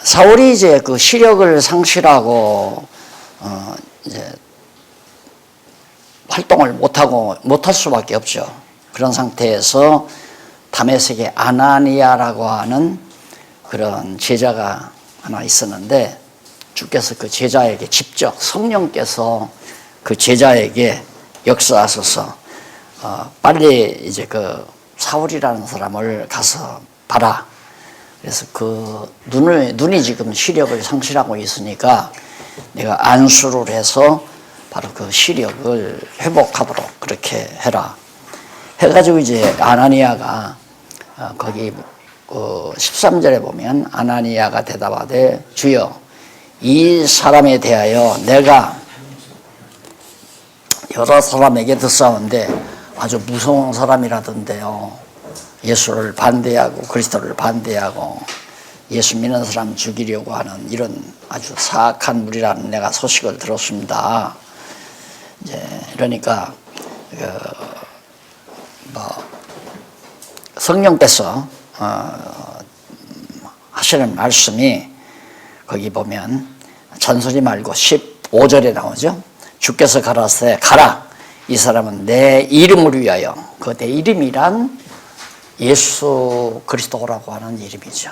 사울이 이제 그 시력을 상실하고 이제 활동을 못할 수밖에 없죠. 그런 상태에서 다메섹에 아나니아라고 하는 그런 제자가 하나 있었는데, 주께서 그 제자에게 직접 성령께서 그 제자에게 역사하셔서 빨리 이제 그 사울이라는 사람을 가서 봐라. 그래서 그 눈이 지금 시력을 상실하고 있으니까 내가 안수를 해서 바로 그 시력을 회복하도록 그렇게 해라. 해가지고 이제 아나니아가 거기 그 13절에 보면 아나니아가 대답하되 주여 이 사람에 대하여 내가 여러 사람에게 듣사온데 아주 무서운 사람이라던데요. 예수를 반대하고 그리스도를 반대하고 예수 믿는 사람 죽이려고 하는 이런 아주 사악한 무리라는 내가 소식을 들었습니다. 이제 그러니까 성령께서 하시는 말씀이 거기 보면 잔소리 말고 15절에 나오죠. 주께서 가라사대 가라. 이 사람은 내 이름을 위하여, 그 내 이름이란 예수 그리스도라고 하는 이름이죠.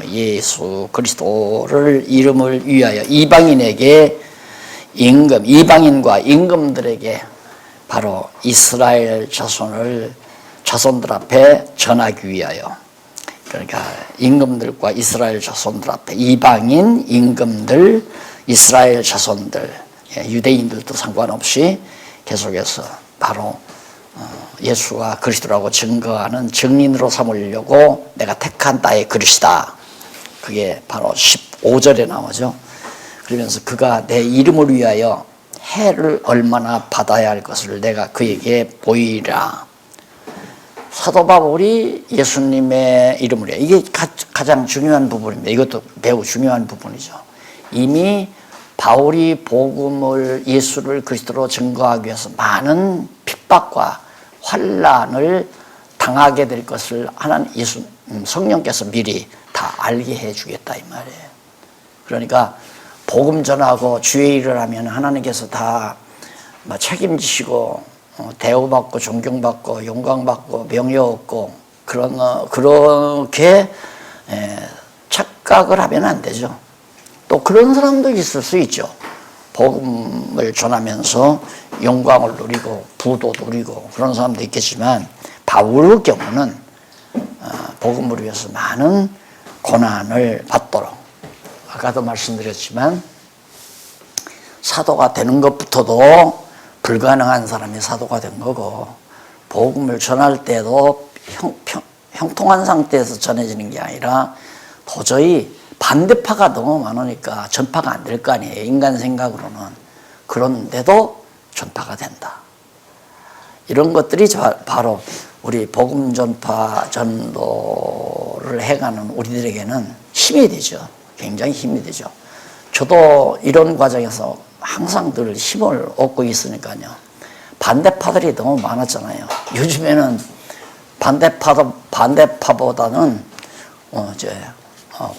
예수 그리스도를 이름을 위하여 이방인에게 이방인과 임금들에게 바로 이스라엘 자손들 앞에 전하기 위하여, 그러니까 임금들과 이스라엘 자손들 앞에 이방인, 임금들, 이스라엘 자손들, 유대인들도 상관없이 계속해서 바로 예수가 그리스도라고 증거하는 증인으로 삼으려고 내가 택한 나의 그릇이다. 그게 바로 15절에 나오죠. 그러면서 그가 내 이름을 위하여 해를 얼마나 받아야 할 것을 내가 그에게 보이라. 사도 바울이 예수님의 이름을 위하여, 이게 가장 중요한 부분입니다. 이것도 매우 중요한 부분이죠. 이미 바울이 복음을, 예수를 그리스도로 증거하기 위해서 많은 핍박과 환난을 당하게 될 것을 하나님 성령께서 미리 다 알게 해주겠다 이 말이에요. 그러니까 복음 전하고 주의 일을 하면 하나님께서 다 책임지시고 대우받고 존경받고 영광받고 명예 얻고 그렇게 착각을 하면 안 되죠. 또 그런 사람도 있을 수 있죠. 복음을 전하면서 영광을 누리고 부도 누리고 그런 사람도 있겠지만, 바울의 경우는 복음을 위해서 많은 고난을 받도록, 아까도 말씀드렸지만 사도가 되는 것부터도 불가능한 사람이 사도가 된 거고, 복음을 전할 때도 형통한 상태에서 전해지는 게 아니라 도저히 반대파가 너무 많으니까 전파가 안 될 거 아니에요. 인간 생각으로는. 그런데도 전파가 된다. 이런 것들이 바로 우리 복음 전파 전도를 해가는 우리들에게는 힘이 되죠. 굉장히 힘이 되죠. 저도 이런 과정에서 항상 늘 힘을 얻고 있으니까요. 반대파들이 너무 많았잖아요. 요즘에는 반대파보다는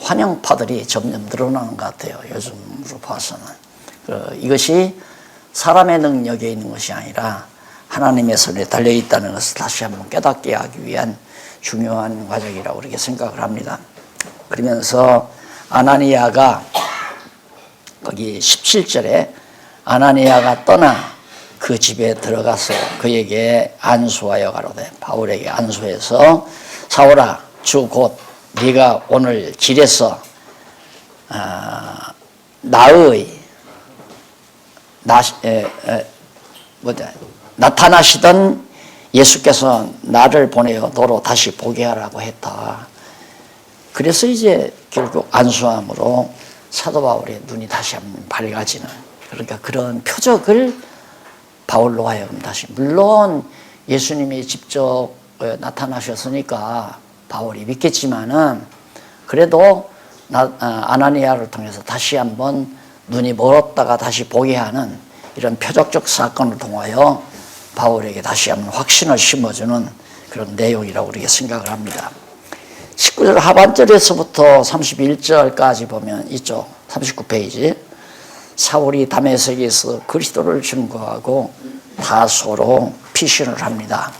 환영파들이 점점 늘어나는 것 같아요. 요즘으로 봐서는. 이것이 사람의 능력에 있는 것이 아니라 하나님의 손에 달려있다는 것을 다시 한번 깨닫게 하기 위한 중요한 과정이라고 그렇게 생각을 합니다. 그러면서 아나니아가 거기 17절에 아나니아가 떠나 그 집에 들어가서 그에게 안수하여 가로되, 바울에게 안수해서 사울아, 주 곧 네가 오늘 길에서 나타나시던 예수께서 나를 보내어 너로 다시 보게 하라고 했다. 그래서 이제 결국 안수함으로 사도 바울의 눈이 다시 한번 밝아지는, 그러니까 그런 표적을 바울로 하여금 다시, 물론 예수님이 직접 나타나셨으니까 바울이 믿겠지만은 그래도 아나니아를 통해서 다시 한번 눈이 멀었다가 다시 보게 하는 이런 표적적 사건을 통하여 바울에게 다시 한번 확신을 심어주는 그런 내용이라고 우리가 생각을 합니다. 19절 11절 하반절에서부터 31절까지 보면 이쪽 39페이지 사울이 다메섹에서 그리스도를 증거하고 다소로 피신을 합니다.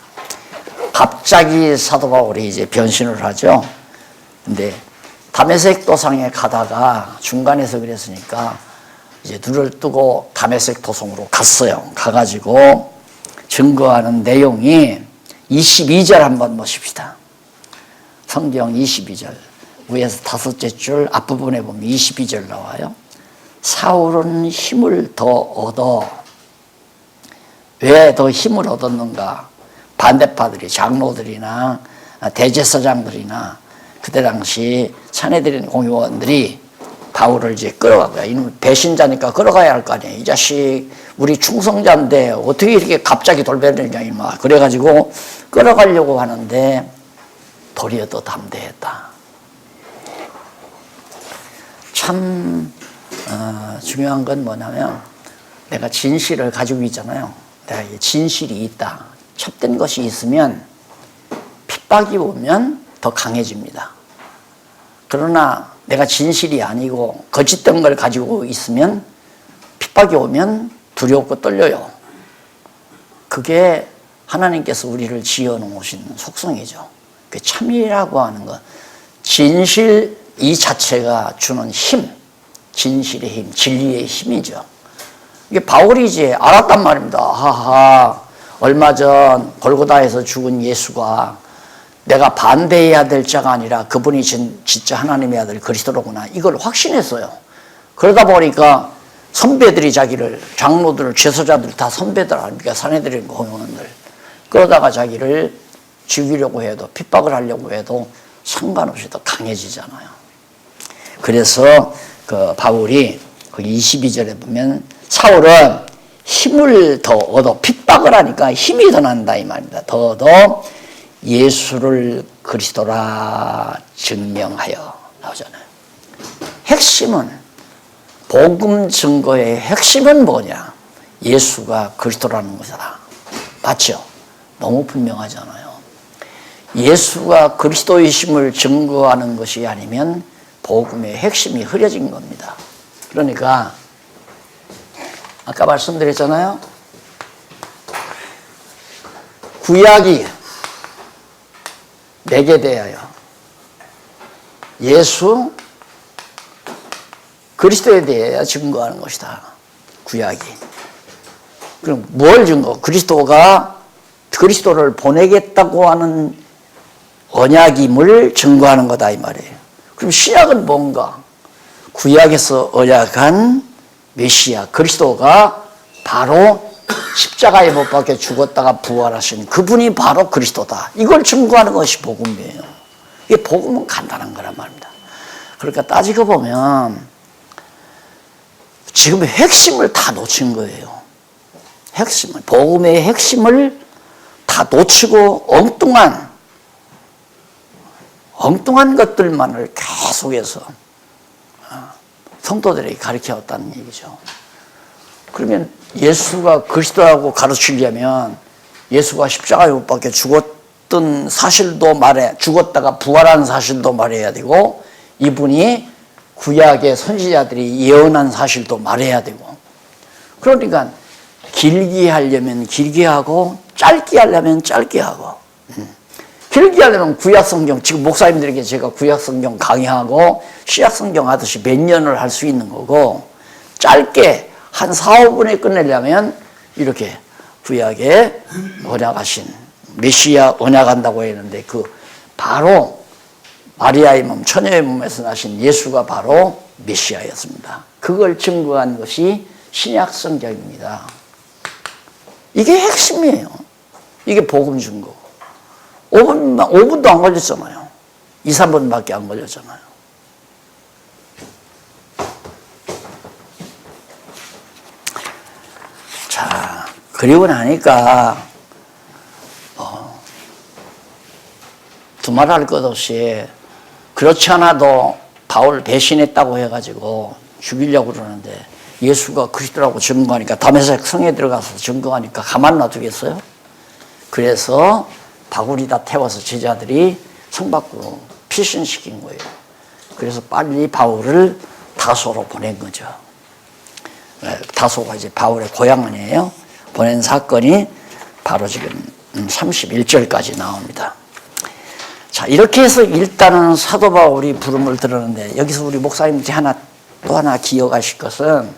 갑자기 사도 바울이 이제 변신을 하죠. 근데 다메섹 도상에 가다가 중간에서 그랬으니까 이제 눈을 뜨고 다메섹 도성으로 갔어요. 가가지고 증거하는 내용이 22절 한번 보십시다. 성경 22절 위에서 다섯째 줄 앞부분에 보면 22절 나와요. 사울은 힘을 더 얻어. 왜 더 힘을 얻었는가? 반대파들이 장로들이나 대제사장들이나 그때 당시 차례드린 공의원들이 바울을 이제 끌어가고요. 이놈 배신자니까 끌어가야 할 거 아니에요. 이 자식 우리 충성자인데 어떻게 이렇게 갑자기 돌변했냐 이마. 그래가지고 끌어가려고 하는데 도리어 더 담대했다. 참 중요한 건 뭐냐면 내가 진실을 가지고 있잖아요. 내가 진실이 있다. 첩된 것이 있으면 핍박이 오면 더 강해집니다. 그러나 내가 진실이 아니고 거짓된 걸 가지고 있으면 핍박이 오면 두렵고 떨려요. 그게 하나님께서 우리를 지어놓으신 속성이죠. 그 참이라고 하는 것, 진실 이 자체가 주는 힘, 진실의 힘, 진리의 힘이죠. 이게 바울이 이제 알았단 말입니다. 하하, 얼마 전 골고다에서 죽은 예수가 내가 반대해야 될 자가 아니라 그분이 진짜 하나님의 아들 그리스도로구나. 이걸 확신했어요. 그러다 보니까 선배들이 자기를, 장로들, 제사자들 다 선배들 아닙니까? 사내들인 공의원들. 그러다가 자기를 죽이려고 해도, 핍박을 하려고 해도 상관없이 더 강해지잖아요. 그래서 그 바울이 그 22절에 보면 사울은 힘을 더 얻어, 핍박을 하니까 힘이 더 난다 이 말입니다. 더 얻어 예수를 그리스도라 증명하여 나오잖아요. 핵심은, 복음 증거의 핵심은 뭐냐? 예수가 그리스도라는 것이다. 맞죠? 너무 분명하잖아요. 예수가 그리스도이심을 증거하는 것이 아니면 복음의 핵심이 흐려진 겁니다. 그러니까 아까 말씀드렸잖아요. 구약이 내게 대하여 예수 그리스도에 대하여 증거하는 것이다. 구약이. 그럼 뭘 증거? 그리스도를 보내겠다고 하는 언약임을 증거하는 거다 이 말이에요. 그럼 신약은 뭔가? 구약에서 언약한 메시아 그리스도가 바로 십자가에 못 박혀 죽었다가 부활하신 그분이 바로 그리스도다. 이걸 증거하는 것이 복음이에요. 이게 복음은 간단한 거란 말입니다. 그러니까 따지고 보면 지금 핵심을 다 놓친 거예요. 핵심을, 복음의 핵심을 다 놓치고 엉뚱한 것들만을 계속해서 성도들에게 가르쳐왔다는 얘기죠. 그러면 예수가 그리스도라고 가르치려면 예수가 십자가에 못 박혀 죽었던 사실도 죽었다가 부활한 사실도 말해야 되고, 이분이 구약의 선지자들이 예언한 사실도 말해야 되고, 그러니까 길게 하려면 길게 하고 짧게 하려면 짧게 하고, 길게 하려면 구약성경, 지금 목사님들에게 제가 구약성경 강의하고 신약성경 하듯이 몇 년을 할 수 있는 거고, 짧게 한 4, 5분에 끝내려면 이렇게 구약에 언약하신 메시아 언약한다고 했는데, 그 바로 마리아의 몸, 처녀의 몸에서 나신 예수가 바로 메시아였습니다. 그걸 증거한 것이 신약성경입니다. 이게 핵심이에요. 이게 복음 증거. 5분도 안 걸렸잖아요. 2, 3분밖에 안 걸렸잖아요. 자, 그리고 나니까 두말할 것 없이 그렇지 않아도 바울 배신했다고 해가지고 죽이려고 그러는데, 예수가 그리스도라고 증거하니까, 다메섹 성에 들어가서 증거하니까 가만 놔두겠어요? 그래서 바울이 다 태워서 제자들이 성 밖으로 피신시킨 거예요. 그래서 빨리 바울을 다소로 보낸 거죠. 다소가 이제 바울의 고향이에요. 보낸 사건이 바로 지금 31절까지 나옵니다. 자, 이렇게 해서 일단은 사도 바울이 부름을 들었는데, 여기서 우리 목사님들이 또 하나 기억하실 것은,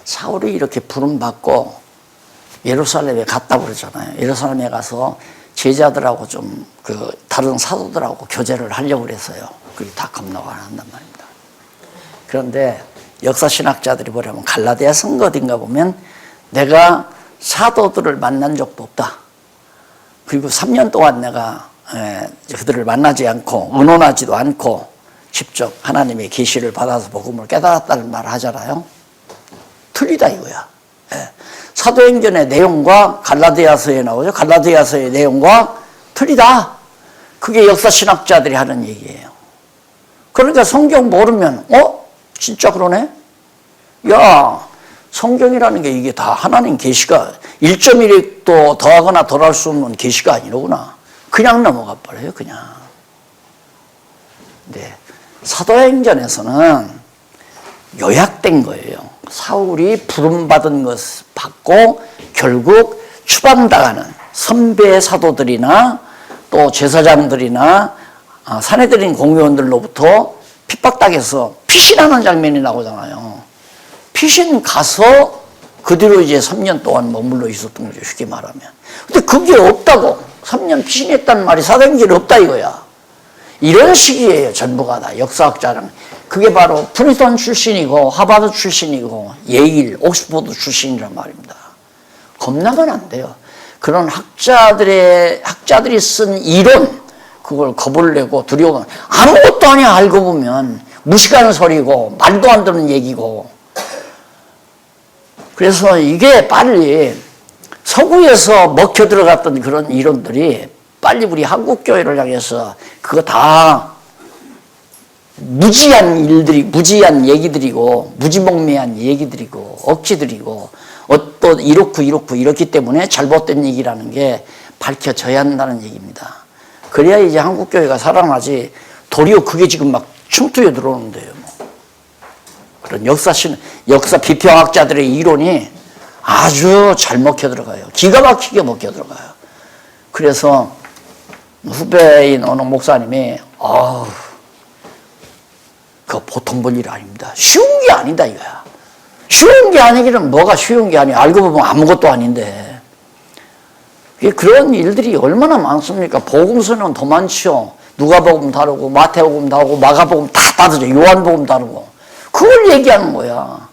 사울이 이렇게 부름받고 예루살렘에 갔다 그러잖아요. 예루살렘에 가서 제자들하고 좀 다른 사도들하고 교제를 하려고 그랬어요. 그게 다 겁나고 안 한단 말입니다. 그런데 역사신학자들이 뭐냐면, 갈라디아 성서 어딘가 보면 내가 사도들을 만난 적도 없다. 그리고 3년 동안 내가 그들을 만나지 않고 의논하지도 않고 직접 하나님의 계시를 받아서 복음을 깨달았다는 말을 하잖아요. 틀리다 이거야. 사도행전의 내용과 갈라디아서에 나오죠. 갈라디아서의 내용과 틀리다. 그게 역사신학자들이 하는 얘기예요. 그러니까 성경 모르면 진짜 그러네? 야, 성경이라는 게 이게 다 하나님 계시가 1.1도 더하거나 덜할 수 없는 계시가 아니로구나. 그냥 넘어가 버려요, 그냥. 네. 사도행전에서는 요약된 거예요. 사울이 부름받은 것을 받고 결국 추방당하는 선배 사도들이나 또 제사장들이나 사내들인 공회원들로부터 핍박당해서 피신하는 장면이 나오잖아요. 피신 가서 그 뒤로 이제 3년 동안 머물러 있었던 거죠, 쉽게 말하면. 근데 그게 없다고. 3년 피신했다는 말이 사도행전에 없다 이거야. 이런 식이에요, 전부가 다. 역사학자는. 그게 바로 프린스턴 출신이고 하버드 출신이고 예일, 옥스퍼드 출신이란 말입니다. 겁나면 안 돼요. 그런 학자들이 쓴 이론, 그걸 겁을 내고 두려워하면 아무것도 아니야. 알고 보면 무식한 소리고 말도 안 되는 얘기고. 그래서 이게 빨리 서구에서 먹혀 들어갔던 그런 이론들이 빨리 우리 한국 교회를 향해서 그거 다 무지한 일들이, 무지한 얘기들이고 무지몽매한 얘기들이고 억지들이고 또 이렇고 이렇기 때문에 잘못된 얘기라는 게 밝혀져야 한다는 얘기입니다. 그래야 이제 한국 교회가 살아나지. 도리어 그게 지금 막 침투에 들어오는데요. 그런 역사 비평학자들의 이론이 아주 잘 먹혀 들어가요. 기가 막히게 먹혀 들어가요. 그래서 후배인 어느 목사님이 그거 보통 볼 일 아닙니다. 쉬운 게 아니다 이거야. 쉬운 게 아니기는 뭐가 쉬운 게 아니야. 알고 보면 아무것도 아닌데. 그런 일들이 얼마나 많습니까? 복음서는 더 많죠. 누가복음 다르고 마태복음 다르고 마가복음 다 다르죠. 요한복음 다르고. 그걸 얘기하는 거야.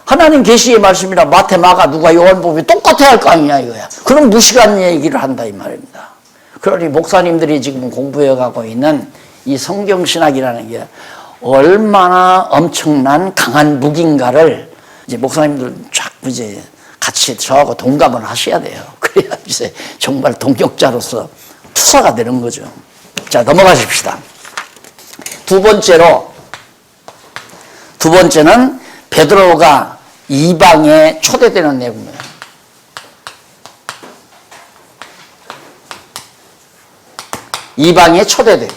하나님 계시의 말씀이라 마태, 마가, 누가, 요한복음이 똑같아야 할 거 아니냐 이거야. 그럼 무식한 얘기를 한다 이 말입니다. 그러니 목사님들이 지금 공부해가고 있는 이 성경신학이라는 게 얼마나 엄청난 강한 무기인가를 이제 목사님들 자꾸 이제 같이 저하고 동감을 하셔야 돼요. 그래야 이제 정말 동역자로서 투사가 되는 거죠. 자, 넘어가십시다. 두 번째는 베드로가 이방에 초대되는 내용이에요. 이방에 초대돼요.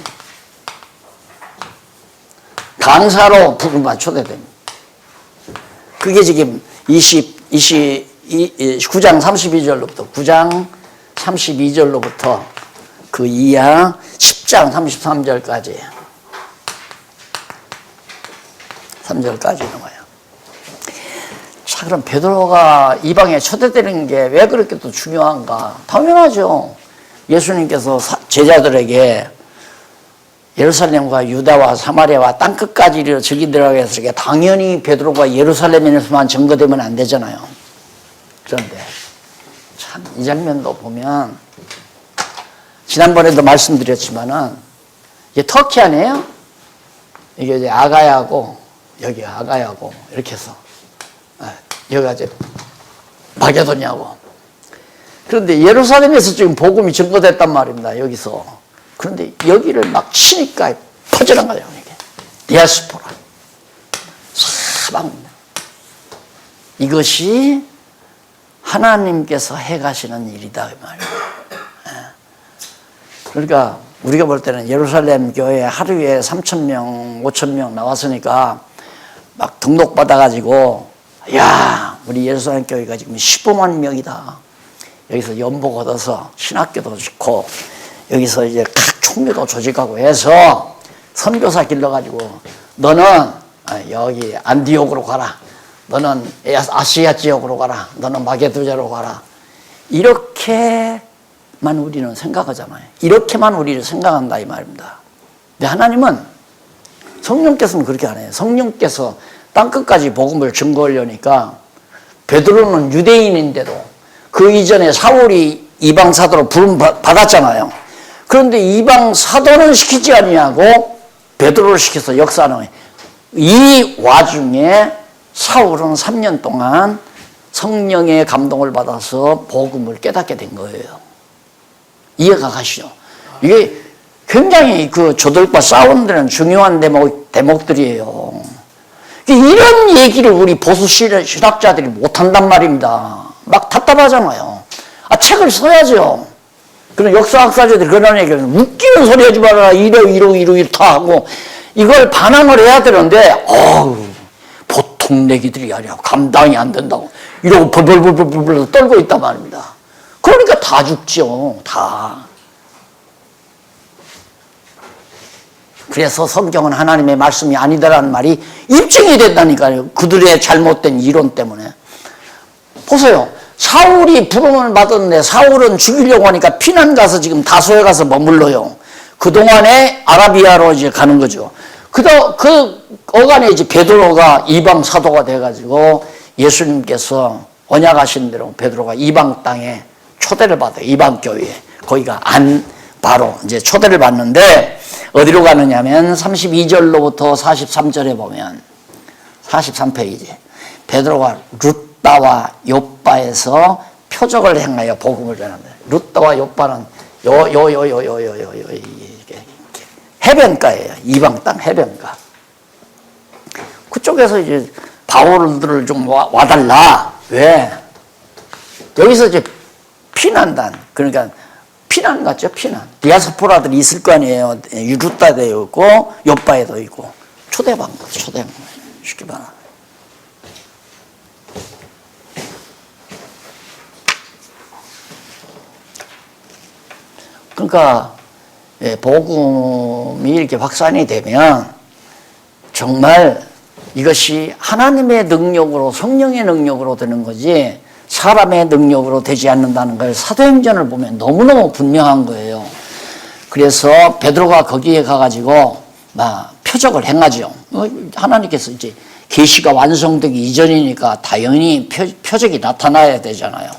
강사로 부르면 초대됩니다. 그게 지금 9장 32절로부터 그 이하 10장 33절까지 3절까지 나와요. 자, 그럼 베드로가 이방에 초대되는 게 왜 그렇게 또 중요한가? 당연하죠. 예수님께서 제자들에게 예루살렘과 유다와 사마리아와 땅끝까지 이르러 즐기더라고 해서 당연히 베드로가 예루살렘에서만 증거되면 안 되잖아요. 그런데 참 이 장면도 보면 지난번에도 말씀드렸지만은 이게 터키 아니에요? 이게 이제 아가야고 여기 아가야고 이렇게 해서 여기가 이제 마게도냐고. 그런데 예루살렘에서 지금 복음이 증거됐단 말입니다. 여기서. 그런데 여기를 막 치니까 퍼져난 거예요. 이게 디아스포라 사방. 이것이 하나님께서 해가시는 일이다 이 말이에요. 그러니까 우리가 볼 때는 예루살렘 교회 하루에 3,000명, 5,000명 나왔으니까 막 등록받아가지고, 야, 우리 예루살렘 교회가 지금 15만 명이다. 여기서 연복 얻어서 신학교도 짓고, 여기서 이제 각 총회도 조직하고 해서 선교사 길러가지고, 너는 여기 안디옥으로 가라. 너는 아시아 지역으로 가라. 너는 마게도냐로 가라. 이렇게만 우리는 생각하잖아요. 이렇게만 우리를 생각한다 이 말입니다. 근데 하나님은, 성령께서는 그렇게 안 해요. 성령께서 땅끝까지 복음을 증거하려니까, 베드로는 유대인인데도 그 이전에 사울이 이방 사도로 부름 받았잖아요. 그런데 이방 사도는 시키지 아니하고 베드로를 시켜서 역사하는 거예요. 이 와중에 사울은 3년 동안 성령의 감동을 받아서 복음을 깨닫게 된 거예요. 이해가 가시죠? 이게 굉장히 그 저들과 싸우는 데는 중요한 대목들이에요. 이런 얘기를 우리 보수 신학자들이 못한단 말입니다. 막 답답하잖아요. 책을 써야죠. 그런 역사학자들이 그런 얘기를, 웃기는 소리 하지 마라. 이렇다 하고, 이걸 반항을 해야 되는데, 보통 내기들이 아니라 감당이 안 된다고. 이러고 벌벌벌벌 떨고 있단 말입니다. 그러니까 다 죽죠. 다. 그래서 성경은 하나님의 말씀이 아니다라는 말이 입증이 된다니까요. 그들의 잘못된 이론 때문에. 보세요. 사울이 부름을 받았는데 사울은 죽이려고 하니까 피난 가서 지금 다소에 가서 머물러요. 그동안에 아라비아로 이제 가는 거죠. 그 어간에 이제 베드로가 이방 사도가 돼가지고 예수님께서 언약하신 대로 베드로가 이방 땅에 초대를 받아요. 이방 교회에. 거기가 바로 이제 초대를 받는데, 어디로 가느냐면 32절로부터 43절에 보면 43페이지 베드로가 룻다와 욥바에서 표적을 행하여 복음을 전합니다. 룻다와 욥바는 해변가예요. 이방 땅 해변가. 그쪽에서 이제 바울들을 좀 와달라. 왜? 여기서 이제 피난단, 그러니까 피난 같죠, 피난. 디아스포라들이 있을 거 아니에요. 룻다에도 있고, 욥바에도 있고. 초대받은 거죠, 초대받은 거예요. 쉽게 말하면. 그러니까, 복음이 이렇게 확산이 되면, 정말 이것이 하나님의 능력으로, 성령의 능력으로 되는 거지, 사람의 능력으로 되지 않는다는 걸 사도행전을 보면 너무너무 분명한 거예요. 그래서 베드로가 거기에 가가지고 막 표적을 행하죠. 하나님께서 이제 계시가 완성되기 이전이니까 당연히 표적이 나타나야 되잖아요.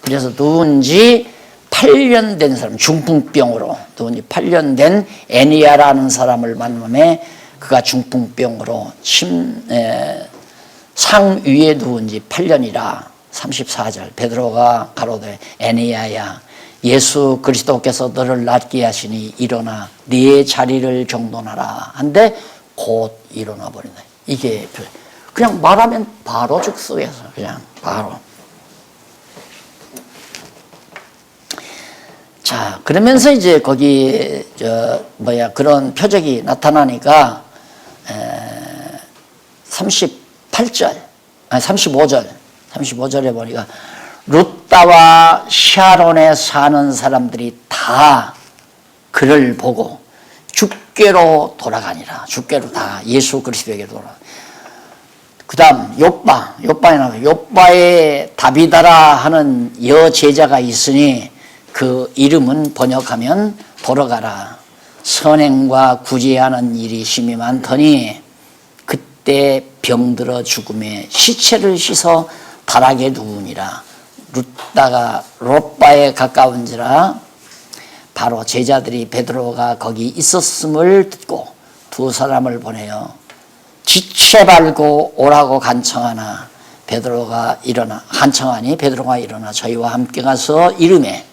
그래서 누군지 8년 된 사람, 중풍병으로 누군지 8년 된 애니아라는 사람을 만남에 그가 중풍병으로 상 위에 누군지 8년이라 34절 베드로가 가로되 애니야야 예수 그리스도께서 너를 낫게 하시니 일어나 네 자리를 정돈하라 한데 곧 일어나 버린다. 이게 그냥 말하면 바로 즉석에서 그냥 바로. 자, 그러면서 이제 거기 그런 표적이 나타나니까 35절에 보니까 룻다와 샤론에 사는 사람들이 다 그를 보고 주께로 돌아가니라. 주께로 다 예수 그리스도에게 돌아가. 그 다음 욥바에 다비다라 하는 여제자가 있으니 그 이름은 번역하면 돌아가라. 선행과 구제하는 일이 심히 많더니 그때 병들어 죽음에 시체를 씻어 다락에 누우니라. 룻다가 롯바에 가까운지라. 바로 제자들이 베드로가 거기 있었음을 듣고 두 사람을 보내어 지체 말고 오라고 간청하나 간청하니 베드로가 일어나 저희와 함께 가서 이름에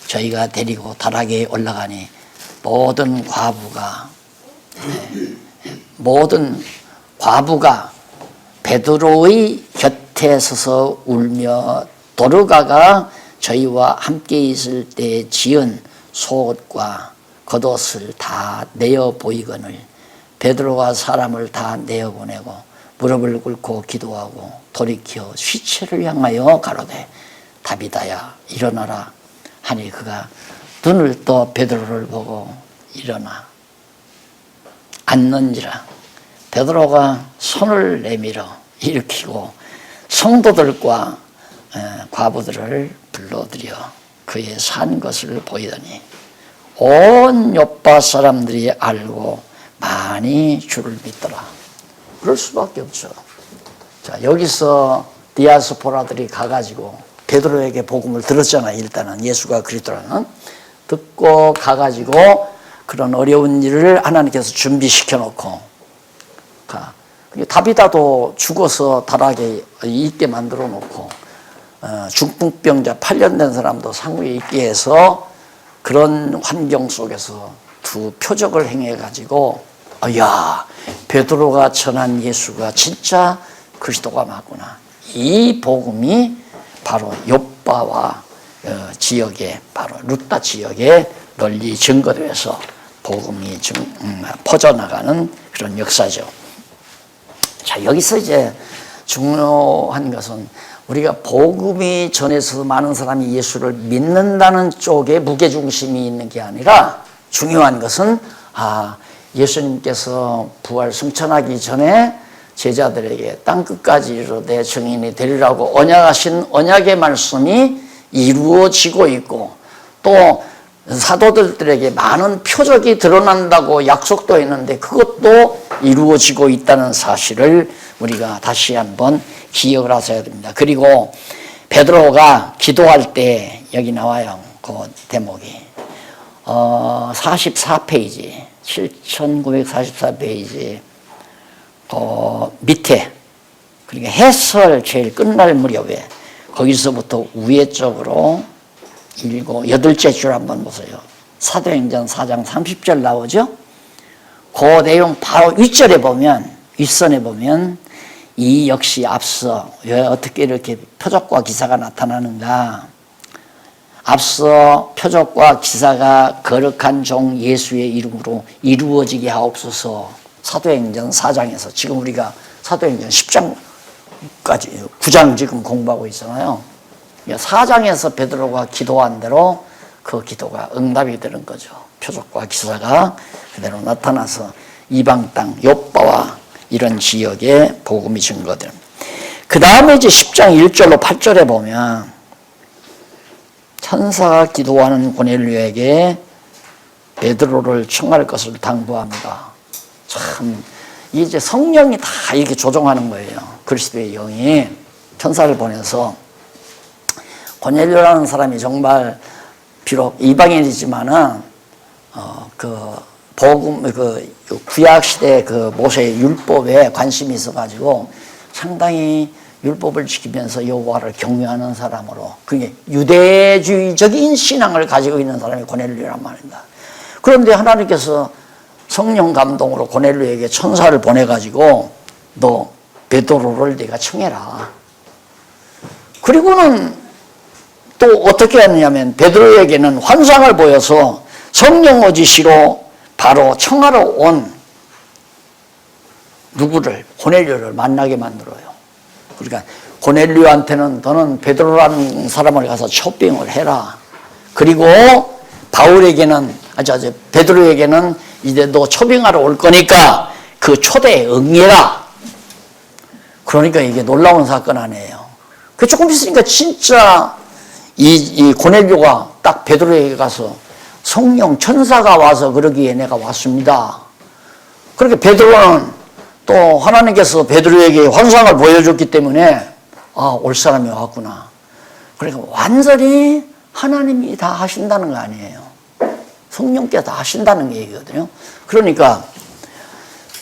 저희가 데리고 다락에 올라가니 모든 과부가 베드로의 곁에 서서 울며 도르가가 저희와 함께 있을 때 지은 속옷과 겉옷을 다 내어 보이거늘 베드로가 사람을 다 내어 보내고 무릎을 꿇고 기도하고 돌이켜 시체를 향하여 가로되 다비다야 일어나라 하니 그가 눈을 떠 베드로를 보고 일어나 앉는지라. 베드로가 손을 내밀어 일으키고 성도들과 과부들을 불러들여 그의 산 것을 보이더니 온 요파 사람들이 알고 많이 주를 믿더라. 그럴 수밖에 없죠. 자, 여기서 디아스포라들이 가가지고 베드로에게 복음을 들었잖아요. 일단은 예수가 그리스도라는 듣고 가가지고 그런 어려운 일을 하나님께서 준비시켜 놓고 가. 다비다도 죽어서 다락에 있게 만들어 놓고 중풍병자 8년 된 사람도 상위에 있게 해서 그런 환경 속에서 두 표적을 행해 가지고 야 베드로가 전한 예수가 진짜 그리스도가 맞구나. 이 복음이 바로 욥바와 지역에 바로 루타 지역에 널리 증거되어서 복음이 퍼져나가는 그런 역사죠. 자, 여기서 이제 중요한 것은 우리가 복음이 전해서 많은 사람이 예수를 믿는다는 쪽에 무게중심이 있는 게 아니라 중요한 것은 예수님께서 부활 승천하기 전에 제자들에게 땅끝까지 이르되 증인이 되리라고 언약하신 언약의 말씀이 이루어지고 있고 또 사도들에게 많은 표적이 드러난다고 약속도 했는데 그것도 이루어지고 있다는 사실을 우리가 다시 한번 기억을 하셔야 됩니다. 그리고 베드로가 기도할 때 여기 나와요. 그 대목이 44페이지 7944페이지 밑에 그러니까 해설 제일 끝날 무렵에 거기서부터 위에 쪽으로 8째 줄 한번 보세요. 사도행전 4장 30절 나오죠. 그 내용 바로 윗절에 보면 윗선에 보면 이 역시 앞서 왜 어떻게 이렇게 표적과 기사가 나타나는가. 앞서 표적과 기사가 거룩한 종 예수의 이름으로 이루어지게 하옵소서. 사도행전 4장에서 지금 우리가 사도행전 10장까지 9장 지금 공부하고 있잖아요. 4장에서 베드로가 기도한 대로 그 기도가 응답이 되는 거죠. 표적과 기사가 그대로 나타나서 이방 땅 욥바와 이런 지역에 복음이 증거됩니다. 그 다음에 이제 10장 1절로 8절에 보면 천사가 기도하는 고넬료에게 베드로를 청할 것을 당부합니다. 참 이제 성령이 다 이렇게 조종하는 거예요. 그리스도의 영이 천사를 보내서 고넬료라는 사람이 정말 비록 이방인이지만은 그 복음 그 구약 시대 그 모세의 율법에 관심이 있어가지고 상당히 율법을 지키면서 여호와를 경외하는 사람으로 그게 유대주의적인 신앙을 가지고 있는 사람이 고넬료란 말입니다. 그런데 하나님께서 성령 감동으로 고넬료에게 천사를 보내가지고 너 베드로를 네가 청해라. 그리고는 또 어떻게 했느냐면 베드로에게는 환상을 보여서 성령 어지시로 바로 청하러 온 누구를 고넬료를 만나게 만들어요. 그러니까 고넬료한테는 너는 베드로라는 사람을 가서 초빙을 해라. 그리고 바울에게는 베드로에게는 이제 너 초빙하러 올 거니까 그 초대에 응해라. 그러니까 이게 놀라운 사건 아니에요. 그 조금 있으니까 진짜 이 고넬료가 딱 베드로에게 가서 성령 천사가 와서 그러기에 내가 왔습니다. 그렇게 베드로는 또 하나님께서 베드로에게 환상을 보여줬기 때문에 올 사람이 왔구나. 그러니까 완전히 하나님이 다 하신다는 거 아니에요. 성령께서 다 하신다는 얘기거든요. 그러니까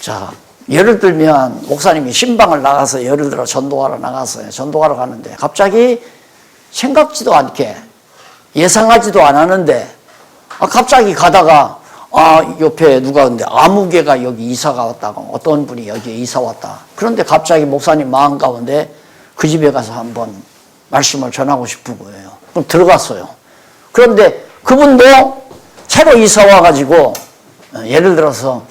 자 예를 들면 목사님이 신방을 나가서 예를 들어 전도하러 나갔어요. 전도하러 가는데 갑자기 생각지도 않게 예상하지도 않았는데 갑자기 가다가 옆에 누가 근데 아무개가 여기 이사가 왔다고 어떤 분이 여기에 이사 왔다. 그런데 갑자기 목사님 마음 가운데 그 집에 가서 한번 말씀을 전하고 싶은 거예요. 그럼 들어갔어요. 그런데 그분도 새로 이사 와가지고 예를 들어서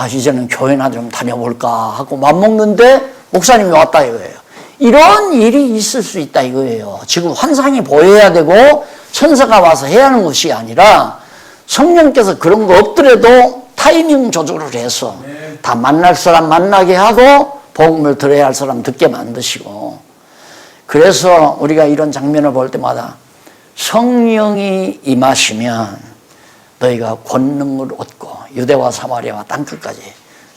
이제는 교회나 좀 다녀볼까 하고 맘먹는데 목사님이 왔다 이거예요. 이런 일이 있을 수 있다 이거예요. 지금 환상이 보여야 되고 천사가 와서 해야 하는 것이 아니라 성령께서 그런 거 없더라도 타이밍 조절을 해서 다 만날 사람 만나게 하고 복음을 들어야 할 사람 듣게 만드시고, 그래서 우리가 이런 장면을 볼 때마다 성령이 임하시면 너희가 권능을 얻고 유대와 사마리아와 땅끝까지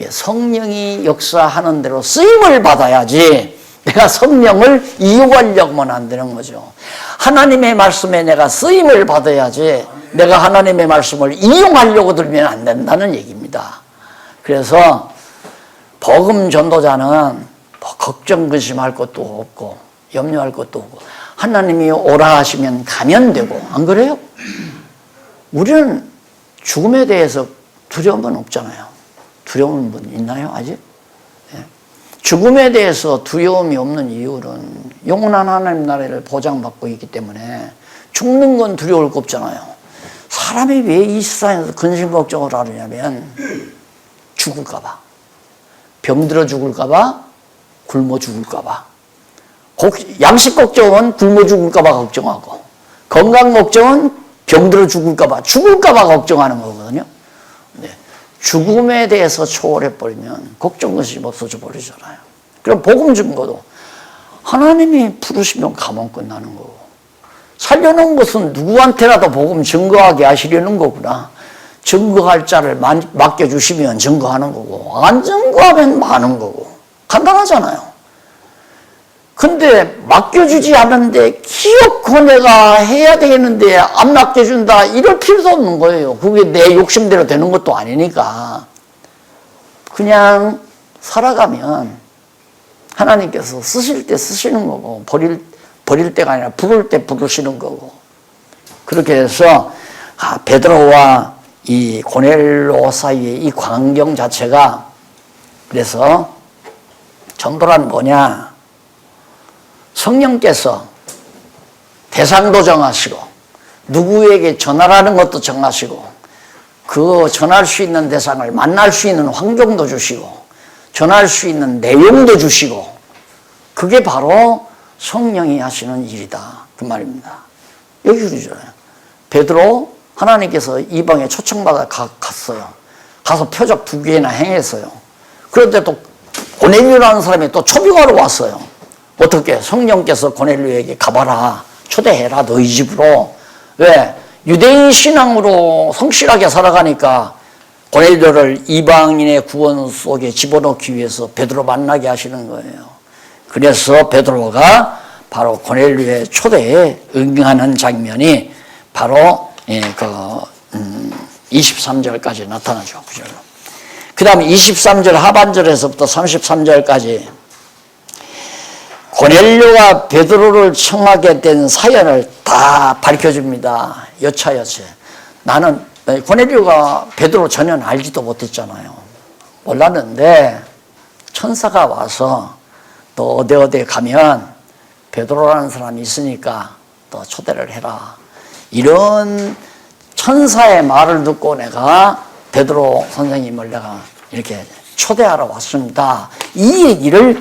성령이 역사하는 대로 쓰임을 받아야지 내가 성령을 이용하려고만 안 되는 거죠. 하나님의 말씀에 내가 쓰임을 받아야지 내가 하나님의 말씀을 이용하려고 들면 안 된다는 얘기입니다. 그래서 복음 전도자는 걱정 근심할 것도 없고 염려할 것도 없고 하나님이 오라 하시면 가면 되고, 안 그래요? 우리는 죽음에 대해서 두려움은 없잖아요. 두려운 분 있나요 아직? 죽음에 대해서 두려움이 없는 이유는 영원한 하나님 나라를 보장받고 있기 때문에 죽는 건 두려울 거 없잖아요. 사람이 왜 이 세상에서 근심 걱정을 하느냐면 죽을까 봐, 병들어 죽을까 봐, 굶어 죽을까 봐. 양식 걱정은 굶어 죽을까 봐 걱정하고, 건강 걱정은 병들어 죽을까 봐, 죽을까 봐 걱정하는 거거든요. 죽음에 대해서 초월해버리면 걱정 근심이 없어져 버리잖아요. 그럼 복음 증거도 하나님이 부르시면 가면 끝나는 거고, 살려놓은 것은 누구한테라도 복음 증거하게 하시려는 거구나. 증거할 자를 맡겨주시면 증거하는 거고, 안 증거하면 마는 거고, 간단하잖아요. 근데 맡겨주지 않은데 기어코 내가 해야 되겠는데 안 맡겨준다 이럴 필요도 없는 거예요. 그게 내 욕심대로 되는 것도 아니니까 그냥 살아가면 하나님께서 쓰실 때 쓰시는 거고 버릴 때가 아니라 부를 때 부르시는 거고, 그렇게 해서 베드로와 이 고넬료 사이의 이 광경 자체가, 그래서 전도란 뭐냐, 성령께서 대상도 정하시고 누구에게 전하라는 것도 정하시고 그 전할 수 있는 대상을 만날 수 있는 환경도 주시고 전할 수 있는 내용도 주시고, 그게 바로 성령이 하시는 일이다 그 말입니다. 여기 그러잖아요. 베드로 하나님께서 이방에 초청받아 갔어요. 가서 표적 2개나 행했어요. 그런데 또 고넬료라는 사람이 또 초빙하러 왔어요. 어떻게? 성령께서 고넬료에게 가봐라, 초대해라 너희 집으로. 왜? 유대인 신앙으로 성실하게 살아가니까 고넬료를 이방인의 구원 속에 집어넣기 위해서 베드로 만나게 하시는 거예요. 그래서 베드로가 바로 고넬료의 초대에 응하는 장면이 바로 23절까지 나타나죠. 그 다음에 23절 하반절에서부터 33절까지 고넬료가 베드로를 청하게 된 사연을 다 밝혀줍니다. 여차여차. 나는 고넬료가 베드로 전혀 알지도 못했잖아요. 몰랐는데 천사가 와서 또 어디 가면 베드로라는 사람이 있으니까 또 초대를 해라, 이런 천사의 말을 듣고 내가 베드로 선생님을 내가 이렇게 초대하러 왔습니다. 이 얘기를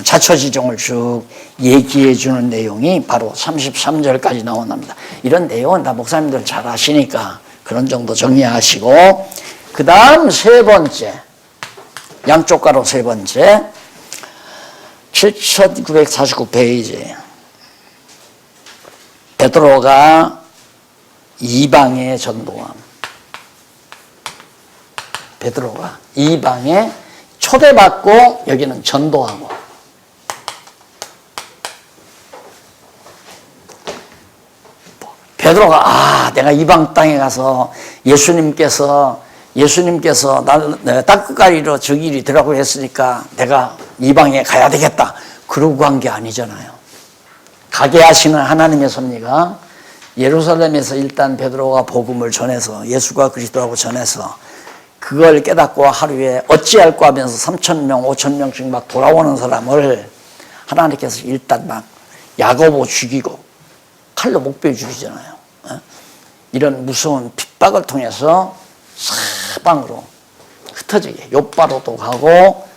자초지종을 쭉 얘기해 주는 내용이 바로 33절까지 나온답니다. 이런 내용은 다 목사님들 잘 아시니까 그런 정도 정리하시고, 그 다음 3번째, 양쪽 가로 3번째 7949페이지, 베드로가 이방의 전도함. 베드로가 이방에 초대받고 여기는 전도하고, 베드로가 내가 이방 땅에 가서 예수님께서 나는 땅끝까지로 저 길이 들어가고 했으니까 내가 이방에 가야 되겠다 그러고 간 게 아니잖아요. 가게 하시는 하나님의 섭리가 예루살렘에서 일단 베드로가 복음을 전해서 예수가 그리스도라고 전해서 그걸 깨닫고 하루에 어찌할꼬 하면서 3,000명 5,000명씩 막 돌아오는 사람을 하나님께서 일단 막 야고보 죽이고 칼로 목베 죽이잖아요. 이런 무서운 핍박을 통해서 사방으로 흩어지게 요바로도 가고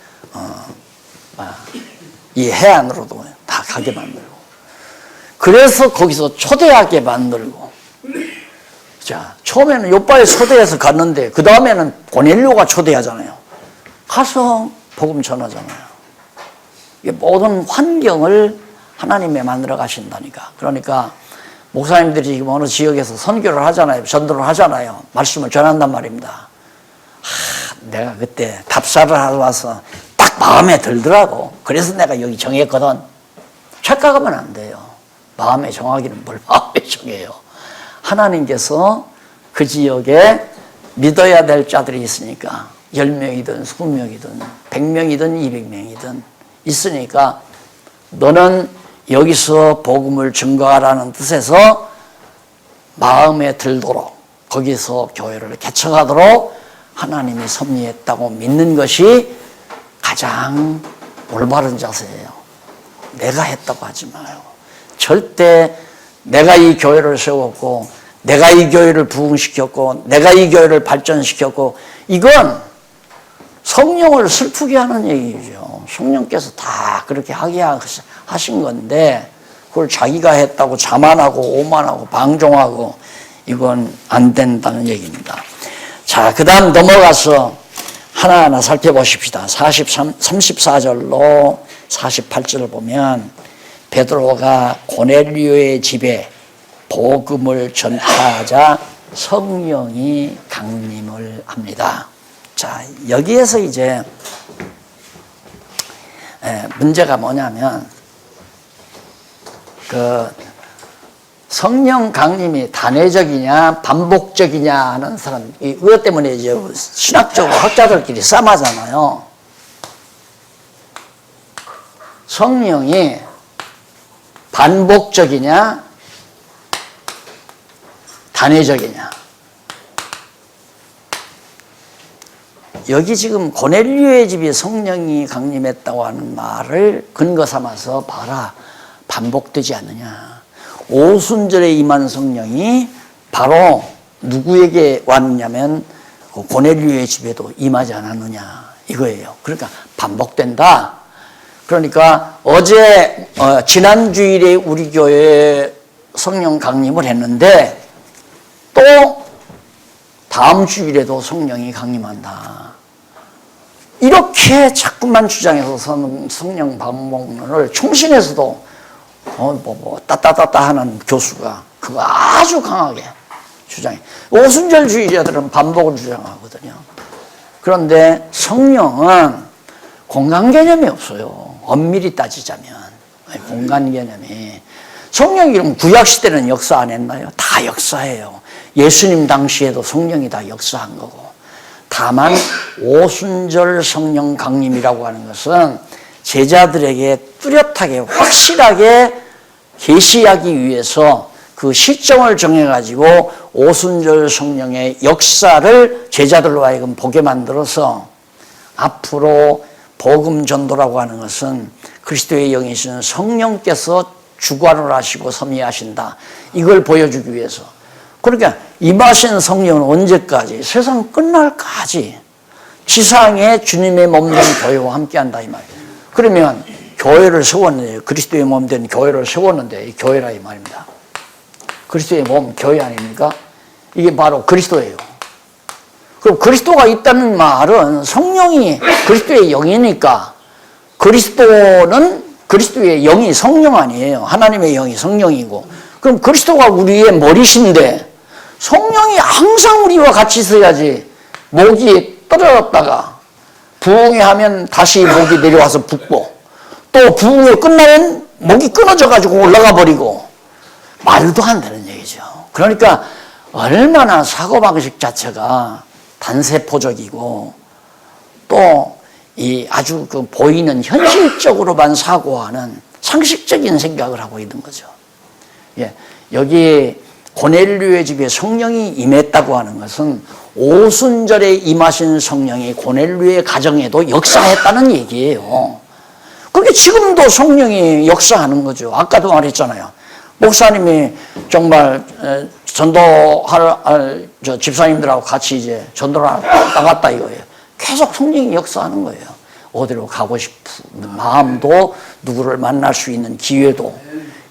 이 해안으로도 다 가게 만들고, 그래서 거기서 초대하게 만들고. 자, 처음에는 요바에 초대해서 갔는데 그 다음에는 고넬료가 초대하잖아요. 가서 복음 전하잖아요. 이게 모든 환경을 하나님이 만들어 가신다니까. 그러니까 목사님들이 지금 어느 지역에서 선교를 하잖아요. 전도를 하잖아요. 말씀을 전한단 말입니다. 내가 그때 답사를 하러 와서 딱 마음에 들더라고. 그래서 내가 여기 정했거든. 착각하면 안 돼요. 마음에 정하기는 뭘 마음에 정해요. 하나님께서 그 지역에 믿어야 될 자들이 있으니까 10명이든 20명이든 100명이든 200명이든 있으니까 너는 여기서 복음을 증거하라는 뜻에서 마음에 들도록 거기서 교회를 개척하도록 하나님이 섭리했다고 믿는 것이 가장 올바른 자세예요. 내가 했다고 하지 마요. 절대 내가 이 교회를 세웠고 내가 이 교회를 부흥시켰고 내가 이 교회를 발전시켰고, 이건 성령을 슬프게 하는 얘기죠. 성령께서 다 그렇게 하게 하신 건데 그걸 자기가 했다고 자만하고 오만하고 방종하고, 이건 안 된다는 얘기입니다. 자, 그 다음 넘어가서 하나하나 살펴보십시다. 34절로 48절을 보면 베드로가 고넬료의 집에 복음을 전파하자 성령이 강림을 합니다. 자, 여기에서 이제 문제가 뭐냐면 그 성령 강림이 단회적이냐 반복적이냐 하는 사람, 이것 때문에 이제 신학적으로 학자들끼리 싸움하잖아요. 성령이 반복적이냐 단회적이냐. 여기 지금 고넬료의 집에 성령이 강림했다고 하는 말을 근거 삼아서 봐라, 반복되지 않느냐. 오순절에 임한 성령이 바로 누구에게 왔냐면 고넬료의 집에도 임하지 않았느냐 이거예요. 그러니까 반복된다. 그러니까 어제 지난 주일에 우리 교회에 성령 강림을 했는데 또 다음 주일에도 성령이 강림한다. 이렇게 자꾸만 주장해서 성령 반복론을 총신에서도 따따따따 하는 교수가 그거 아주 강하게 주장해. 오순절 주의자들은 반복을 주장하거든요. 그런데 성령은 공간 개념이 없어요. 엄밀히 따지자면 공간 개념이. 성령이 그럼 구약시대는 역사 안 했나요? 다 역사해요. 예수님 당시에도 성령이 다 역사한 거고. 다만 오순절 성령 강림이라고 하는 것은 제자들에게 뚜렷하게 확실하게 계시하기 위해서 그 시점을 정해가지고 오순절 성령의 역사를 제자들로 하여금 보게 만들어서 앞으로 복음 전도라고 하는 것은 그리스도의 영이신 성령께서 주관을 하시고 섭리하신다. 이걸 보여주기 위해서. 그러니까 임하신 성령은 언제까지? 세상 끝날까지 지상에 주님의 몸된 교회와 함께한다 이 말이에요. 그러면 교회를 세웠는데, 그리스도의 몸된 교회를 세웠는데 이 교회라 이 말입니다. 그리스도의 몸 교회 아닙니까? 이게 바로 그리스도예요. 그럼 그리스도가 있다는 말은 성령이 그리스도의 영이니까 그리스도는 그리스도의 영이 성령 아니에요. 하나님의 영이 성령이고. 그럼 그리스도가 우리의 머리신데 성령이 항상 우리와 같이 있어야지. 목이 떨어졌다가 부흥회 하면 다시 목이 내려와서 붓고 또 부흥회 끝나면 목이 끊어져 가지고 올라가 버리고 말도 안 되는 얘기죠. 그러니까 얼마나 사고방식 자체가 단세포적이고 또 이 아주 그 보이는 현실적으로만 사고하는 상식적인 생각을 하고 있는 거죠. 예, 여기 고넬료의 집에 성령이 임했다고 하는 것은 오순절에 임하신 성령이 고넬료의 가정에도 역사했다는 얘기예요. 그게 지금도 성령이 역사하는 거죠. 아까도 말했잖아요. 목사님이 정말 전도할 저 집사님들하고 같이 이제 전도를 나갔다 이거예요. 계속 성령이 역사하는 거예요. 어디로 가고 싶은 마음도 누구를 만날 수 있는 기회도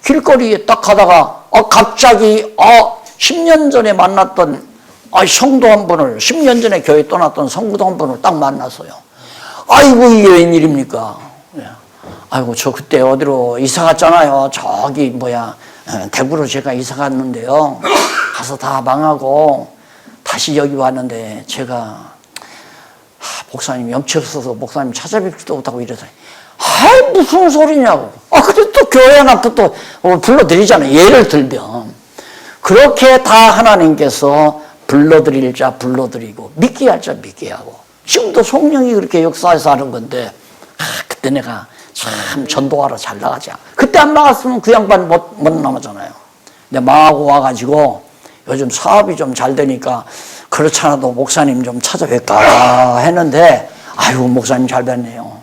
길거리에 딱 가다가 갑자기 10년 전에 만났던 성도 한 분을 10년 전에 교회 떠났던 성도 한 분을 딱 만났어요. 아이고 이게 웬일입니까? 아이고 저 그때 어디로 이사 갔잖아요. 저기 대구로 제가 이사 갔는데요. 가서 다 망하고 다시 여기 왔는데 제가 목사님 염치 없어서 목사님 찾아뵙지도 못하고 이래서 무슨 소리냐고. 근데 또 교회 하나 또 불러드리잖아요. 예를 들면 그렇게 다 하나님께서 불러드릴 자 불러드리고 믿게 할 자 믿게 하고 지금도 성령이 그렇게 역사해서 하는 건데 그때 내가 참 전도하러 잘 나가지. 그때 안 나갔으면 그 양반 못 남았잖아요. 근데 망하고 와가지고 요즘 사업이 좀 잘 되니까 그렇잖아도 목사님 좀 찾아뵐까 했는데 아이고 목사님 잘 뵀네요.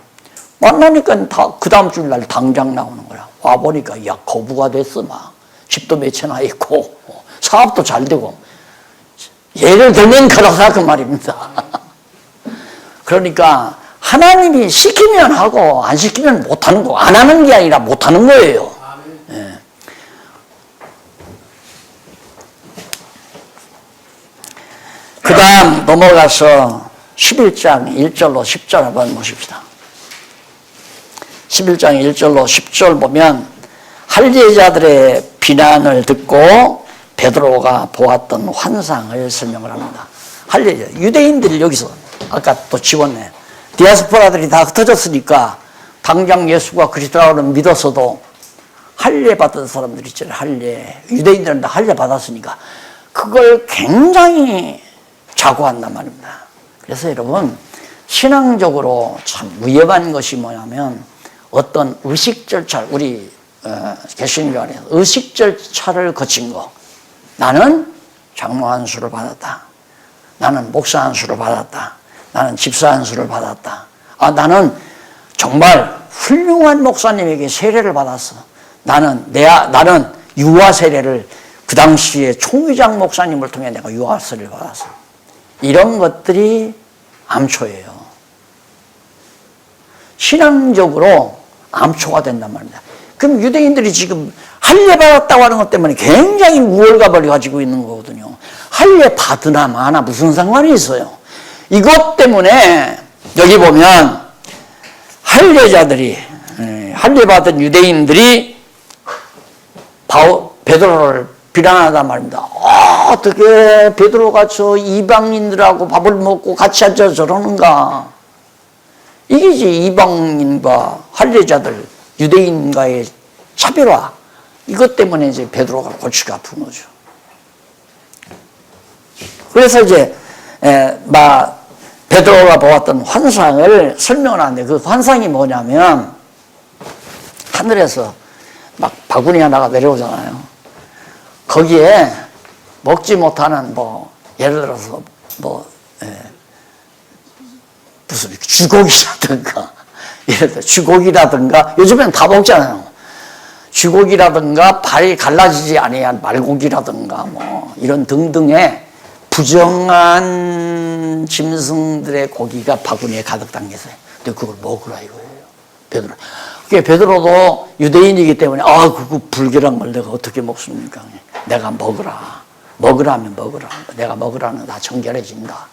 만나니까 그 다음 주날 당장 나오는 거야. 와보니까 거부가 됐어. 막 집도 몇 채나 있고 사업도 잘 되고 예를 들면 그렇다 그 말입니다. 그러니까 하나님이 시키면 하고 안 시키면 못하는 거. 안 하는 게 아니라 못하는 거예요. 예. 그 다음 넘어가서 11장 1절로 10절 한번 보십시다. 11장 1절로 10절 보면 할례자들의 비난을 듣고 베드로가 보았던 환상을 설명을 합니다. 할례자, 유대인들이 여기서 아까 또 지웠네. 디아스포라들이 다 흩어졌으니까 당장 예수가 그리스도를 믿었어도 할례 받은 사람들 있잖아요. 할례. 유대인들은 다 할례 받았으니까 그걸 굉장히 자고한단 말입니다. 그래서 여러분 신앙적으로 참 위험한 것이 뭐냐면 어떤 의식 절차, 우리 개신교안에서 의식 절차를 거친 거. 나는 장로 한 수를 받았다. 나는 목사 한 수를 받았다. 나는 집사 한 수를 받았다. 나는 정말 훌륭한 목사님에게 세례를 받았어. 나는 유아 세례를 그 당시에 총회장 목사님을 통해 내가 유아 세례를 받았어. 이런 것들이 암초예요. 신앙적으로 암초가 된단 말입니다. 그럼 유대인들이 지금 할례 받았다고 하는 것 때문에 굉장히 우월감을 가지고 있는 거거든요. 할례 받으나 마나 무슨 상관이 있어요. 이것 때문에 여기 보면 할례자들이 할례 받은 유대인들이 베드로를 비난하단 말입니다. 어떻게 베드로가 저 이방인들하고 밥을 먹고 같이 앉아 저러는가. 이게 이제 이방인과 할례자들 유대인과의 차별화. 이것 때문에 이제 베드로가 골치가 아픈 거죠. 그래서 이제 베드로가 보았던 환상을 설명을 하는데 그 환상이 뭐냐면 하늘에서 막 바구니 하나가 내려오잖아요. 거기에 먹지 못하는 예를 들어서 무슨 쥐고기라든가 예를 들어 쥐고기라든가 요즘엔 다 먹잖아요. 쥐고기라든가 발이 갈라지지 아니한 말고기라든가 이런 등등의 부정한 짐승들의 고기가 바구니에 가득 담겨있어요. 근데 그걸 먹으라 이거예요. 베드로. 그러니까 베드로도 유대인이기 때문에 그거 불결한 걸 내가 어떻게 먹습니까? 내가 먹으라. 먹으라면 먹으라. 내가 먹으라는 다 정결해진다.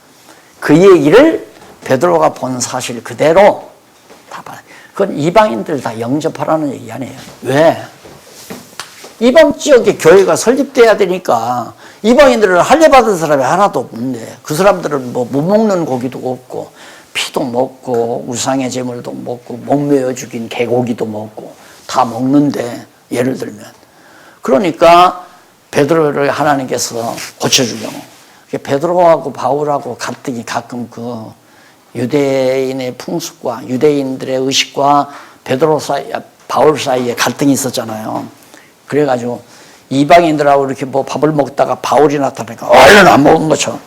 그 얘기를 베드로가 본 사실 그대로 다 받아요. 그건 이방인들 다 영접하라는 얘기 아니에요. 왜? 이방 지역에 교회가 설립돼야 되니까 이방인들을 할례 받은 사람이 하나도 없는데 그 사람들은 못 먹는 고기도 없고 피도 먹고 우상의 제물도 먹고 목매어 죽인 개고기도 먹고 다 먹는데 예를 들면 그러니까 베드로를 하나님께서 고쳐주려고 베드로하고 바울하고 갈등이 가끔 그 유대인의 풍습과 유대인들의 의식과 베드로 사이, 바울 사이에 갈등이 있었잖아요. 그래가지고 이방인들하고 이렇게 밥을 먹다가 바울이 나타나니까 얼른 안 먹은 것처럼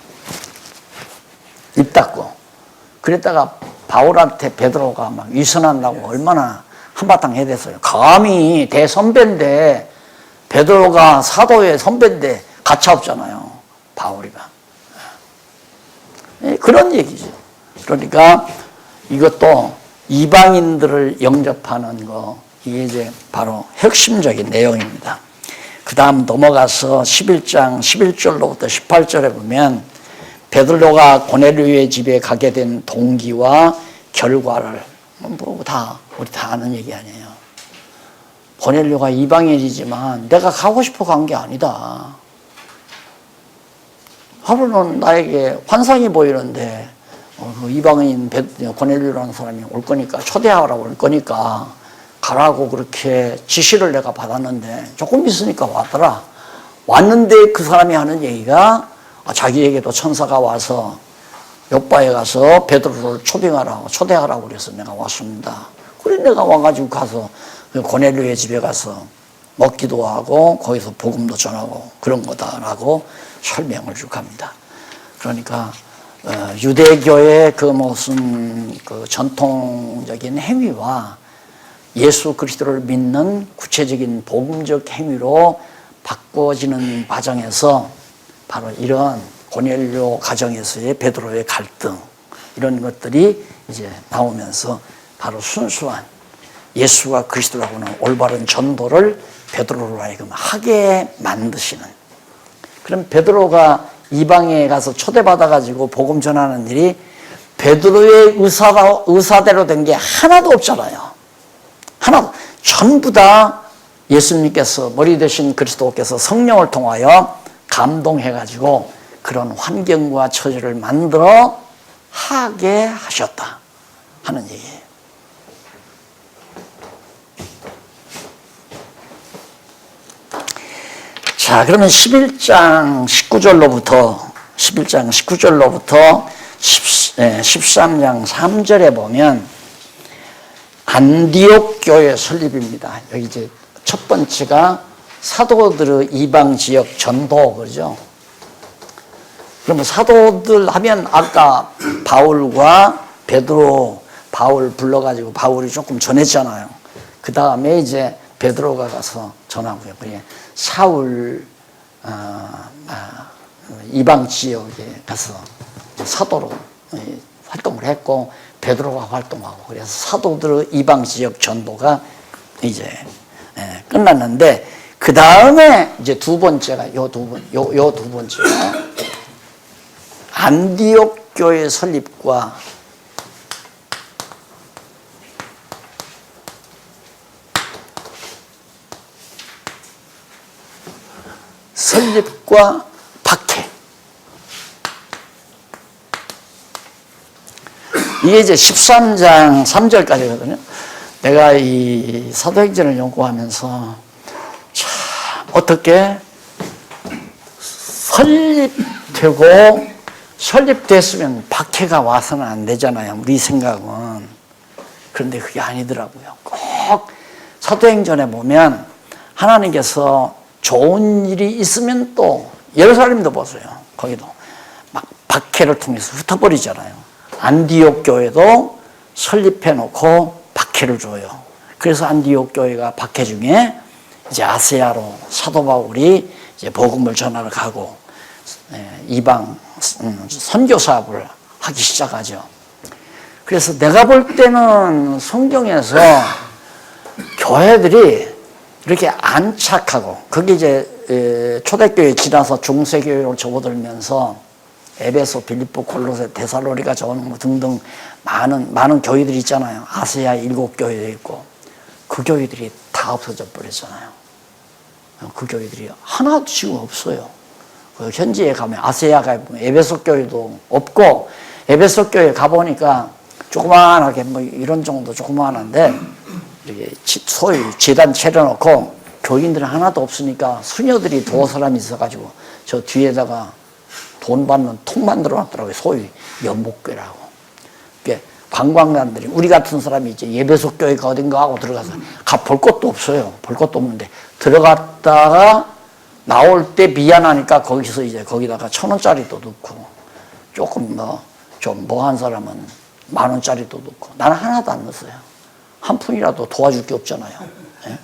입 닫고 그랬다가 바울한테 베드로가 막 위선한다고 얼마나 한바탕 해댔어요. 감히 대선배인데 베드로가 사도의 선배인데 가차 없잖아요. 바울이가. 그런 얘기죠. 그러니까 이것도 이방인들을 영접하는 거, 이게 이제 바로 핵심적인 내용입니다. 그 다음 넘어가서 11장 11절로부터 18절에 보면 베드로가 고넬료의 집에 가게 된 동기와 결과를 뭐 다 우리 다 아는 얘기 아니에요. 고넬료가 이방인이지만 내가 가고 싶어 간 게 아니다. 하루는 나에게 환상이 보이는데 그 이방인 고넬료라는 사람이 올 거니까 초대하라고 올 거니까 가라고 그렇게 지시를 내가 받았는데 조금 있으니까 왔더라. 왔는데 그 사람이 하는 얘기가 자기에게도 천사가 와서 요바에 가서 베드로를 초대하라고 그래서 내가 왔습니다. 그래 내가 와가지고 가서 고넬료의 집에 가서 먹기도 하고 거기서 복음도 전하고 그런 거다라고 설명을 쭉 합니다. 그러니까 유대교의 그 무슨 그 전통적인 행위와 예수 그리스도를 믿는 구체적인 복음적 행위로 바꿔지는 과정에서 바로 이런 고넬료 가정에서의 베드로의 갈등 이런 것들이 이제 나오면서 바로 순수한 예수가 그리스도라고는 올바른 전도를 베드로로 하여금 하게 만드시는, 그럼 베드로가 이방에 가서 초대받아가지고 복음 전하는 일이 베드로의 의사대로 된 게 하나도 없잖아요. 하나도. 전부 다 예수님께서 머리 되신 그리스도께서 성령을 통하여 감동해가지고 그런 환경과 처지를 만들어 하게 하셨다 하는 얘기예요. 자, 그러면 11장 19절로부터 13장 3절에 보면 안디옥 교회 설립입니다. 여기 이제 첫 번째가 사도들의 이방 지역 전도, 그러죠. 그러면 사도들 하면 아까 바울과 베드로, 바울 불러가지고 바울이 조금 전했잖아요. 그 다음에 이제 베드로가 가서 전하고요. 그게 사울 이방 지역에 가서 사도로 활동을 했고 베드로가 활동하고, 그래서 사도들의 이방 지역 전도가 이제 끝났는데, 그 다음에 이제 두 번째가 요 두 번째가 안디옥 교회 설립과 박해. 이게 이제 13장 3절까지거든요. 내가 이 사도행전을 연구하면서 참 어떻게 설립됐으면 박해가 와서는 안 되잖아요. 우리 생각은. 그런데 그게 아니더라고요. 꼭 사도행전에 보면 하나님께서 좋은 일이 있으면 또 예루살렘도 보세요. 거기도 막 박해를 통해서 흩어버리잖아요. 안디옥 교회도 설립해놓고 박해를 줘요. 그래서 안디옥 교회가 박해 중에 이제 아시아로 사도 바울이 이제 복음을 전하러 가고 이방 선교 사업을 하기 시작하죠. 그래서 내가 볼 때는 성경에서 교회들이 이렇게 안착하고, 거기 이제 초대교회 지나서 중세교회로 접어들면서 에베소, 빌립보, 골로새, 데살로니가 등등 많은 교회들이 있잖아요. 아시아 7교회도 있고, 그 교회들이 다 없어져 버렸잖아요. 그 교회들이 하나도 지금 없어요. 그 현지에 가면 아시아가 에베소 교회도 없고, 에베소 교회 가보니까 조그만하게 뭐 이런 정도 조그만한데 소위 재단 차려놓고 교인들은 하나도 없으니까 수녀들이 두어 사람이 있어가지고 저 뒤에다가 돈 받는 통 만들어 놨더라고요. 소위 연목교라고. 관광단들이, 우리 같은 사람이 이제 예배소 교회가 어딘가 하고 들어가서 볼 것도 없어요. 볼 것도 없는데 들어갔다가 나올 때 미안하니까 거기서 이제 거기다가 1,000원짜리도 넣고, 조금 좀 뭐한 사람은 10,000원짜리도 넣고, 나는 하나도 안 넣었어요. 한 푼이라도 도와줄 게 없잖아요. 네?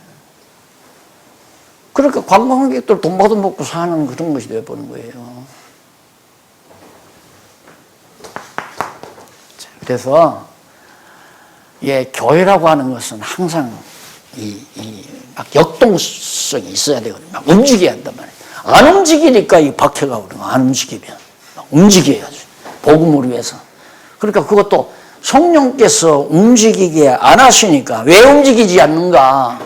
그러니까 관광객들 돈 받아먹고 사는 그런 것이 되어버린 거예요. 그래서 교회라고 하는 것은 항상 막 역동성이 있어야 되거든요. 막 움직여야 한단 말이에요. 안 움직이니까 이 박해가 오는 거야. 안 움직이면. 막 움직여야죠. 복음을 위해서. 그러니까 그것도 성령께서 움직이게 안 하시니까 왜 움직이지 않는가?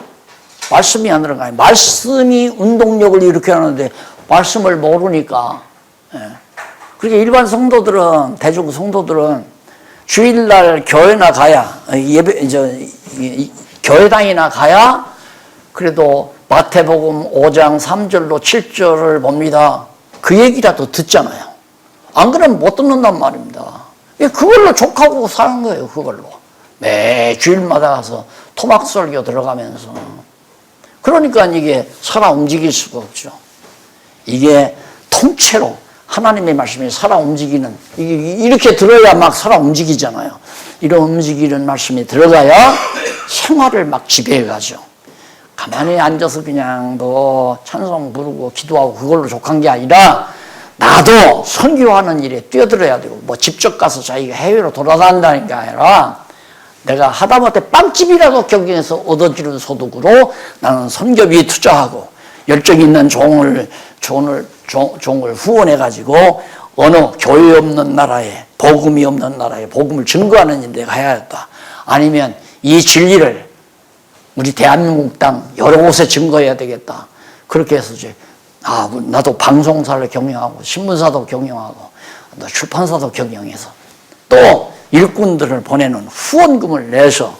말씀이 안 들어가요. 말씀이 운동력을 일으켜하는데 말씀을 모르니까. 그러니까 일반 성도들은, 대중 성도들은 주일날 교회나 가야, 교회당이나 가야 그래도 마태복음 5장 3절로 7절을 봅니다. 그 얘기라도 듣잖아요. 안 그러면 못 듣는단 말입니다. 그걸로 족하고 사는 거예요. 그걸로. 매 주일마다 가서 토막설교 들어가면서. 그러니까 이게 살아 움직일 수가 없죠. 이게 통째로 하나님의 말씀이 살아 움직이는, 이렇게 들어야 막 살아 움직이잖아요. 이런 움직이는 말씀이 들어가야 생활을 막 지배해가죠. 가만히 앉아서 그냥 너 찬송 부르고 기도하고 그걸로 족한 게 아니라 나도 선교하는 일에 뛰어들어야 되고, 뭐 직접 가서 자기가 해외로 돌아다닌다는 게 아니라 내가 하다못해 빵집이라도 경영해서 얻어지는 소득으로 나는 선교비에 투자하고 열정 있는 종을 후원해가지고 어느 교회 없는 나라에, 복음이 없는 나라에 복음을 증거하는 일에 가야겠다. 아니면 이 진리를 우리 대한민국 땅 여러 곳에 증거해야 되겠다. 그렇게 해서 이제 나도 방송사를 경영하고 신문사도 경영하고 출판사도 경영해서 또 일꾼들을 보내는 후원금을 내서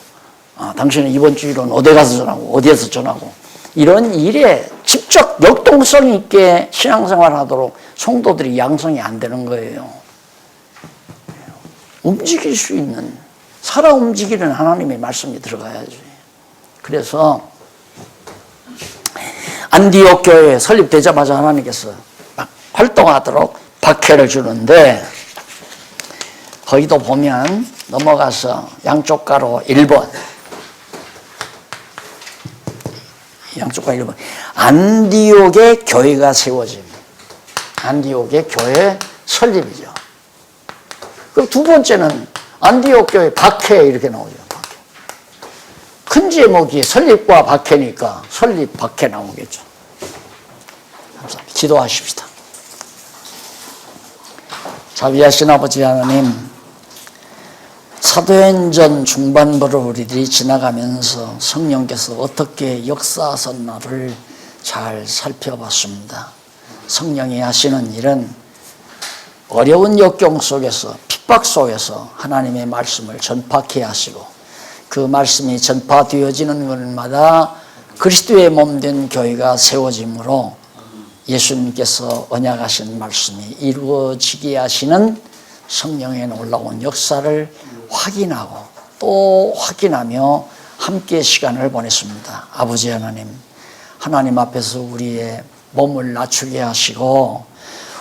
당신은 이번 주일은 어디 가서 전하고 어디에서 전하고 이런 일에 직접 역동성 있게 신앙생활 하도록 성도들이 양성이 안 되는 거예요. 움직일 수 있는, 살아 움직이는 하나님의 말씀이 들어가야지. 그래서 안디옥 교회 설립되자마자 하나님께서 막 활동하도록 박해를 주는데, 거기도 보면 넘어가서 양쪽 가로 1번, 양쪽 가로 1번, 안디옥의 교회가 세워집니다. 안디옥의 교회 설립이죠. 그리고 두 번째는 안디옥 교회 박해 이렇게 나오죠. 박해. 큰 제목이 설립과 박해니까 설립 박해 나오겠죠. 감사합니다. 기도하십시다. 자비하신 아버지 하나님, 사도행전 중반부를 우리들이 지나가면서 성령께서 어떻게 역사하셨나를 잘 살펴봤습니다. 성령이 하시는 일은 어려운 역경 속에서, 핍박 속에서 하나님의 말씀을 전파케 하시고, 그 말씀이 전파되어지는 것마다 그리스도의 몸된 교회가 세워지므로 예수님께서 언약하신 말씀이 이루어지게 하시는 성령의 놀라운 역사를 확인하고 또 확인하며 함께 시간을 보냈습니다. 아버지 하나님, 하나님 앞에서 우리의 몸을 낮추게 하시고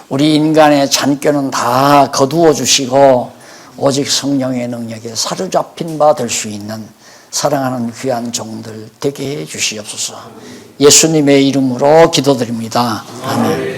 우리 인간의 잔꾀는 다 거두어 주시고 오직 성령의 능력에 사로잡힌 바 될 수 있는 사랑하는 귀한 종들 되게 해 주시옵소서. 예수님의 이름으로 기도드립니다. 아멘.